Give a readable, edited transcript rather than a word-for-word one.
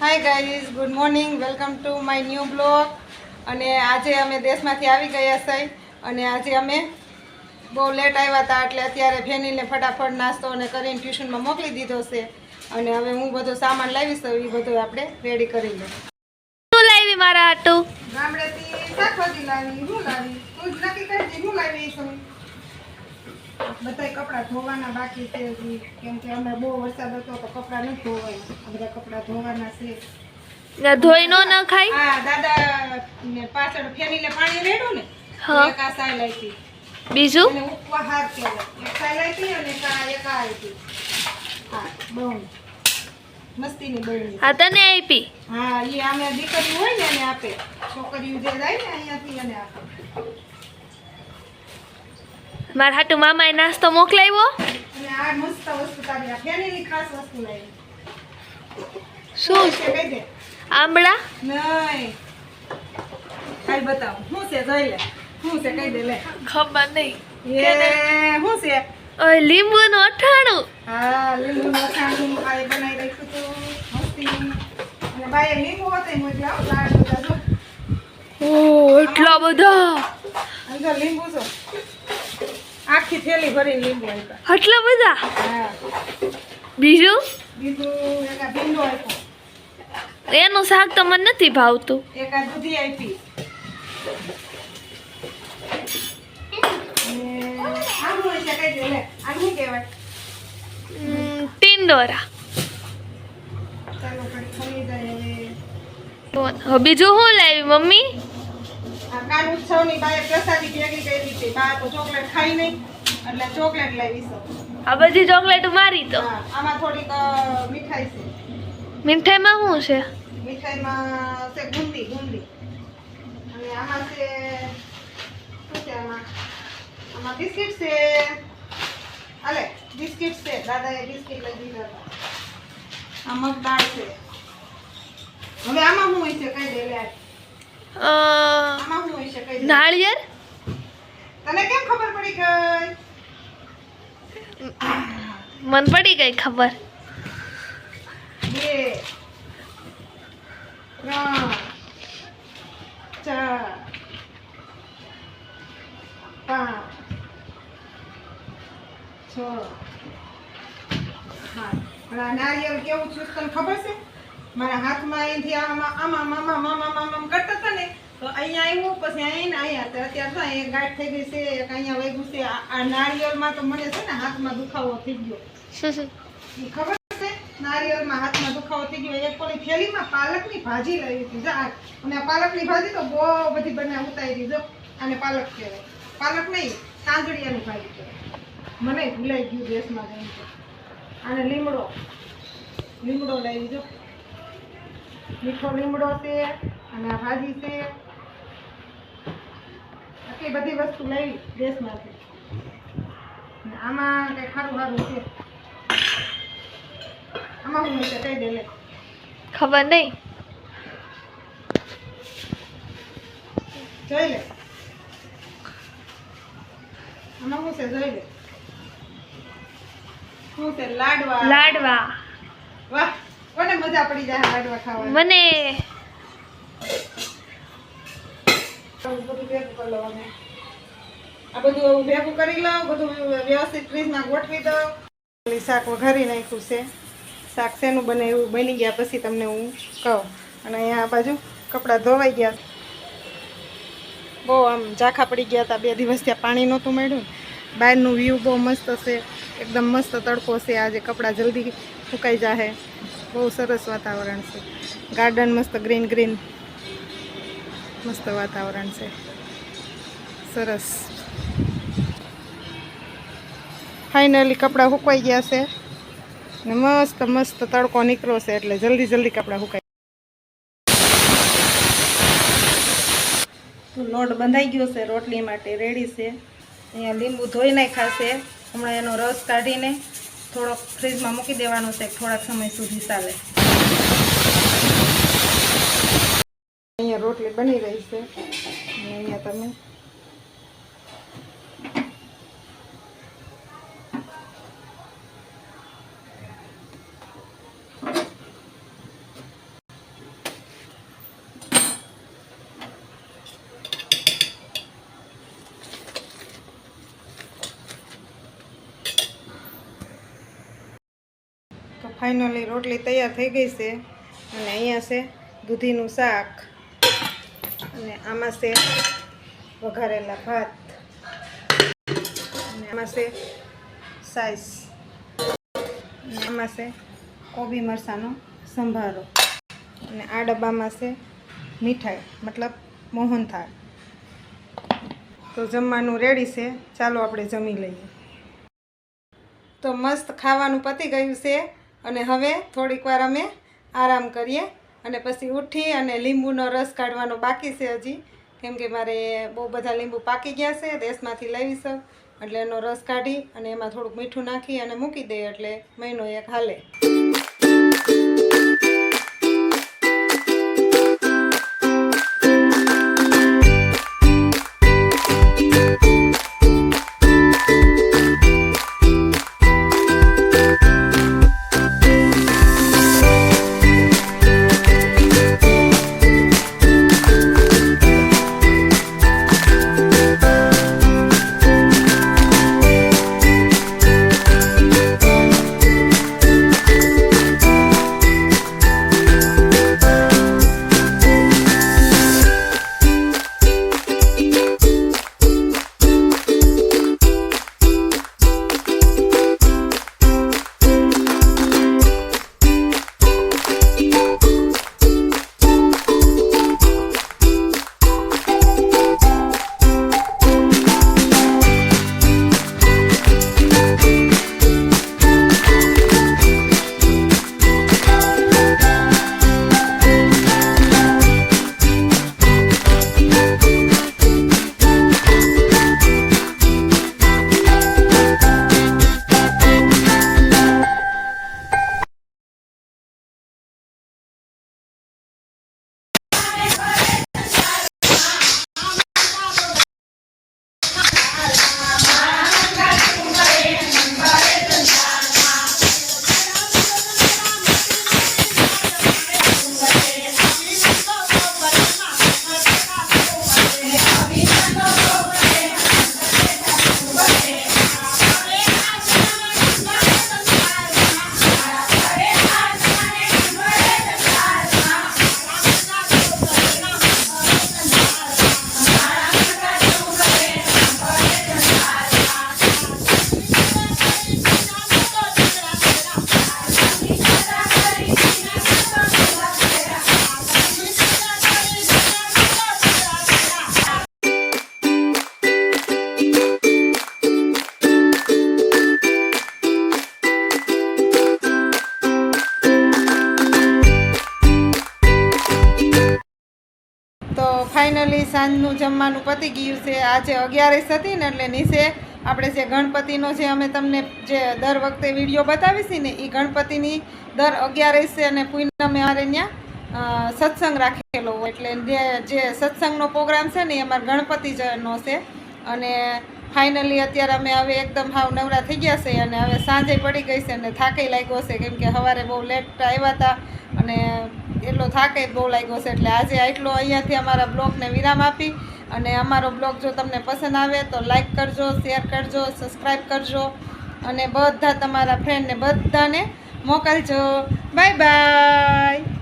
Hi guys, good morning, welcome to my new blog. અને આજે અમે દેશમાંથી આવી ગયા છે અને આજે અમે બહુ લેટ આવ્યા હતા એટલે અત્યારે ફેનીને ફટાફટ નાસ્તો અને કરીને ટ્યુશનમાં મોકલી દીધો છે અને હવે હું બધો સામાન લાવીશ તો એ બધું આપણે રેડી કરી લઈએ। શું લાવી મારા હાટુ? ગામડેથી શાકભાજી લાવી, હું લાવી, તું જ નક્કી કરજે હું લાવી છું। બધાય કપડાં ધોવાના બાકી છે કેમ કે અમે બહુ વરસાદ હતો તો કપડાં નથી ધોવાય, આ બધા કપડાં ધોવાના છે। ધોઈ નો ન ખાય? હા, દાદા ને પાછળ ફેનીને પાણી રેડું ને એક આ સાય લાવી, બીજું અને ઉપવા હાથ કેલે એક સાય લાવી અને એક આ આવી। હા, બહુ મસ્તીની બહેની। હા, તને આપી? હા, એ આમે દીકરી હોય ને એને આપે, છોકરીઓ જે જાય ને અહીંયાથી એને આપે। મારા હાટુ મામાએ નાસ્તો મોકલાવ્યો અને આ મસ્ત વસ્તુ તારી આ ફેનીની ખાસ વસ્તુ લાવી। શું છે કહી દે? આંબળા? નહીં, કાઈ બતાવ શું છે, જોઈ લે શું છે, કહી દે લે। ખબર નહીં એ શું છે? ઓય લીંબુ નું અઠાણું। હા, લીંબુ અથાણું બાએ બનાવી રાખ્યું હતું મસ્તી, અને બાએ લીંબુ હતા મોકલા લાડ બધા જો। ઓ એટલા બધા! અને જો લીંબુ છો આખી થેલી ભરીને લીંબુ આપ્યા। આટલા બધા? હા, બીજું બીજું એક આ ભીંડો આપ્યો, એનું શાક તો મને નથી ભાવતું। એક આ દૂધી આપી, અને આ શું હોય છે કહી દે લે, આ શું કહેવાય? ટિંડોરા। ચાલો ઘડી ખરી જાય હવે। હવે બીજું શું લાવી મમ્મી? આ કાન ઉત્સવની બાએ પ્રસાદી ભેગી કરી છે, બા તો ચોકલેટ ખાઈ નહીં એટલે ચોકલેટ લાવી છે। આ બધી ચોકલેટ મારી તો। હા, આમાં થોડીક મીઠાઈ છે, મીઠાઈમાં શું છે? મીઠાઈમાં છે ગુંદી ગુંદી, અને આમાં છે શું છે આમાં બિસ્કિટ છે, અલે બિસ્કિટ છે, દાદાએ બિસ્કિટ લઈ દીધા હતા। આ મગદાળ છે। હવે આમાં શું હોય છે કઈ દે લે, આમાં શું હોય છે કઈ દે? નાળિયેર? તને કેમ ખબર પડી ગઈ? મને પડી ગઈ ખબર। 2 3 4 5 6 7। નારિયેળ કેવું છે તને ખબર છે? મારા હાથમાં અહીંથી આમાં આમાં મામા મામા મામા કરતા હતા ને તો અહીંયા આવ્યું, પછી અહીંયા ને અહીંયા, અત્યારે તો એક ગાંઠ થઈ ગઈ છે, એક અહીંયા વાગ્યું છે। આ નારિયેળમાં તો મને છે ને હાથમાં દુખાવો થઈ ગયો, ઈ ખબર છે? નારિયેળમાં હાથમાં દુખાવો થઈ ગયો। એક પેલી થેલીમાં પાલકની ભાજી લાવી હતી જા, અને આ પાલકની ભાજી તો બહુ બધી બને ઉતારી જો, આને પાલક કહેવાય, પાલક નહીં તાંજળિયાની ભાજી કહેવાય, મને ભૂલાઈ ગયું દેશમાં જઈને તો। આને લીમડો લાવી જો, મીઠો લીમડો છે, અને આ ભાજી છે, આટલી બધી વસ્તુ લાવી દેશમાંથી। આમાં કઈ ખારું ખારું છે, આમાં શું છે કઈ દે લે? ખબર નહીં, જોઈ લે, આમાં શું છે જોઈ લે, શું છે? લાડવા। લાડવા। વાહ, કોને મજા પડી જાય લાડવા ખાવાની? મને બધું ભેગું કરી લો, અને આ બધું ભેગું કરી લો, બધું વ્યવસ્થિત ફ્રીજમાં ગોઠવી દો। શાક વઘારી નાખ્યું છે, શાક શેનું બને એવું બની ગયા પછી તમને હું કહું। અને અહીંયા આ બાજુ કપડાં ધોવાઈ ગયા, બહુ આમ ઝાંખા પડી ગયા હતા, 2 દિવસ ત્યાં પાણી નહોતું મળ્યું। બહારનું વ્યૂ બહુ મસ્ત છે, એકદમ મસ્ત તડકો છે, આજે કપડાં જલ્દી સુકાઈ જાય, બહુ સરસ વાતાવરણ છે, ગાર્ડન મસ્ત ગ્રીન ગ્રીન મસ્ત વાતાવરણ છે, સરસ। ફાઇનલી કપડાં સુકાઈ ગયા છે ને મસ્ત મસ્ત તડકો નીકળ્યો છે એટલે જલ્દી જલ્દી કપડાં સુકાઈ। લોટ બંધાઈ ગયો છે, રોટલી માટે રેડી છે। અહીંયા લીંબુ ધોઈ નાખ્યા છે, હમણાં એનો રસ કાઢીને થોડોક ફ્રીજમાં મૂકી દેવાનો છે, થોડાક સમય સુધી ચાલે। અહીંયા રોટલી બની રહી છે, અને અહીંયા તમે ફાઇનલી રોટલી તૈયાર થઈ ગઈ છે અને અહીંયા છે દૂધીનું શાક અને આમાં છે વઘારેલા ભાત અને આમાં છે સાઈસ અને આમાં છે કોબી મરચાંનો સંભારો અને આ ડબ્બામાં છે મીઠાઈ મતલબ મોહનથાળ. તો જમવાનું રેડી છે, ચાલો આપણે જમી લઈએ. તો મસ્ત ખાવાનું પતી ગયું છે અને હવે થોડીક વાર અમે આરામ કરીએ અને પછી ઉઠી અને લીંબુનો રસ કાઢવાનો બાકી છે હજી, કેમ કે મારે બહુ બધા લીંબુ પાકી ગયા છે, દેશમાંથી લાવી છે એટલે એનો રસ કાઢી અને એમાં થોડુંક મીઠું નાખી અને મૂકી દઈએ એટલે મહિનો એક હાલે. ફાઇનલી સાંજનું જમવાનું પતી ગયું છે. આજે 11 હતી ને એટલે નીચે આપણે જે ગણપતિનો જે અમે તમને જે દર વખતે વિડીયો બતાવી છે ને એ ગણપતિની દર 11 છે અને પૂનમે અમારે ત્યાં સત્સંગ રાખેલો હોય એટલે જે સત્સંગનો પ્રોગ્રામ છે ને એ અમારા ગણપતિનો છે. અને ફાઇનલી અત્યારે અમે હવે એકદમ હાવ નવરા થઈ ગયા છે અને હવે સાંજે પડી ગઈ છે અને થાકે લાગ્યો છે, કેમ કે સવારે બહુ લેટ આવ્યા હતા અને એટલો થાકે બહુ લાગ્યો છે. એટલે આજે આટલો અહીંયાથી અમારા બ્લોગને વિરામ આપી અને અમારો બ્લોગ જો તમને પસંદ આવે તો લાઈક કરજો, શેર કરજો, સબસ્ક્રાઈબ કરજો અને બધા તમારા ફ્રેન્ડને બધાને મોકલજો. Bye bye.